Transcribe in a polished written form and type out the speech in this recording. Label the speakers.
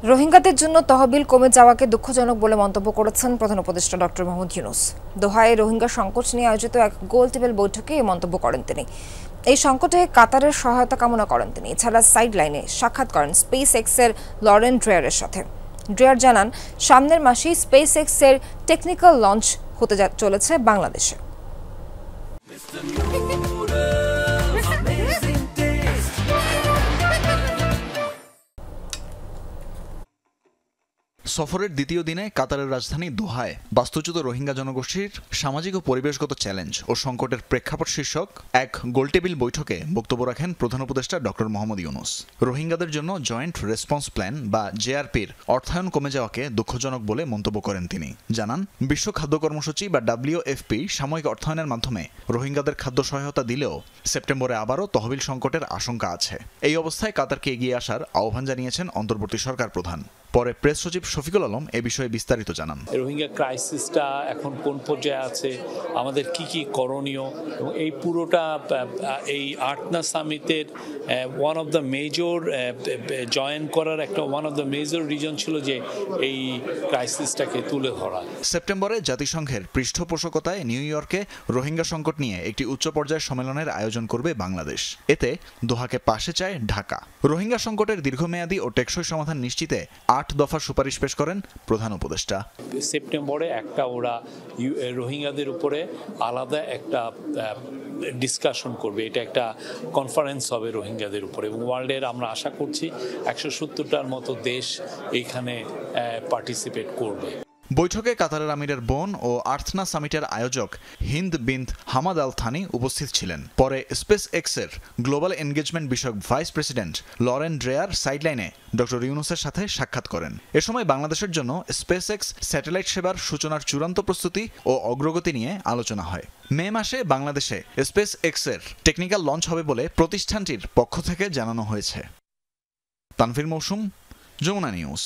Speaker 1: রোহিঙ্গাদের জন্য তহবিল কমে যাওয়াকে দুঃখজনক বলে মন্তব্য করেছেন প্রধান উপদেষ্টা ডক্টর মোহাম্মদ ইউনূস। দোহায় রোহিঙ্গা সংকট নিয়ে আয়োজিত এক গোল টেবিল বৈঠকে এই মন্তব্য করেন তিনি। এই সংকটে কাতারের সহায়তা কামনা করেন তিনি। এছাড়া সাইড লাইনে সাক্ষাৎ করেন স্পেস এক্সের লরেন ড্রেয়ারের সাথে। ড্রেয়ার জানান, সামনের মাসেই স্পেস এক্সের টেকনিক্যাল লঞ্চ হতে চলেছে বাংলাদেশে।
Speaker 2: সফরের দ্বিতীয় দিনে কাতারের রাজধানী দোহায় বাস্তুচ্যুত রোহিঙ্গা জনগোষ্ঠীর সামাজিক ও পরিবেশগত চ্যালেঞ্জ ও সংকটের প্রেক্ষাপট শীর্ষক এক গোলটেবিল বৈঠকে বক্তব্য রাখেন প্রধান উপদেষ্টা ডক্টর মোহাম্মদ ইউনূস। রোহিঙ্গাদের জন্য জয়েন্ট রেসপন্স প্ল্যান বা জেআরপির অর্থায়ন কমে যাওয়াকে দুঃখজনক বলে মন্তব্য করেন তিনি। জানান, বিশ্ব খাদ্য কর্মসূচি বা WFP সাময়িক অর্থায়নের মাধ্যমে রোহিঙ্গাদের খাদ্য সহায়তা দিলেও সেপ্টেম্বরে আবারও তহবিল সংকটের আশঙ্কা আছে। এই অবস্থায় কাতারকে এগিয়ে আসার আহ্বান জানিয়েছেন অন্তর্বর্তী সরকার প্রধান। পরে প্রেস সচিব শফিকুল আলম এ বিষয়ে বিস্তারিত জানান।
Speaker 3: রোহিঙ্গা ক্রাইসিসটা এখন কোন পর্যায়ে আছে, আমাদের কি করণীয়, এবং এই পুরোটা এই আর্টনা সামিটের one of the major join করার একটা one of the major reason ছিল যে এই ক্রাইসিসটাকে তুলে ধরা।
Speaker 2: সেপ্টেম্বরে জাতিসংঘের পৃষ্ঠপোষকতায় নিউ ইয়র্কে রোহিঙ্গা সংকট নিয়ে একটি উচ্চ পর্যায়ের সম্মেলনের আয়োজন করবে বাংলাদেশ। এতে দোহাকে পাশে চায় ঢাকা। রোহিঙ্গা সংকটের দীর্ঘমেয়াদী ও টেকসই সমাধান নিশ্চিতে 8 দফা সুপারিশ পেশ করেন প্রধান উপদেষ্টা।
Speaker 3: সেপ্টেম্বরে একটা ওরা রোহিঙ্গাদের উপরে আলাদা একটা ডিসকাশন করবে, এটা একটা কনফারেন্স হবে রোহিঙ্গাদের উপরে, এবং ওয়ার্ল্ডের আমরা আশা করছি 170টার মতো দেশ এইখানে পার্টিসিপেট করবে।
Speaker 2: বৈঠকে কাতারের আমিরের বোন ও আর্থনা সামিটের আয়োজক Hind bint Hamad Al Thani উপস্থিত ছিলেন। পরে স্পেস এক্সের গ্লোবাল এনগেজমেন্ট বিষয়ক ভাইস প্রেসিডেন্ট লরেন ড্রেয়ার সাইডলাইনে ডক্টর ইউনূসের সাথে সাক্ষাৎ করেন। এ সময় বাংলাদেশের জন্য স্পেস এক্স স্যাটেলাইট সেবার সূচনার চূড়ান্ত প্রস্তুতি ও অগ্রগতি নিয়ে আলোচনা হয়। মে মাসে বাংলাদেশে স্পেস এক্সের টেকনিক্যাল লঞ্চ হবে বলে প্রতিষ্ঠানটির পক্ষ থেকে জানানো হয়েছে। তানভীর মৌসুম, যমুনা নিউজ।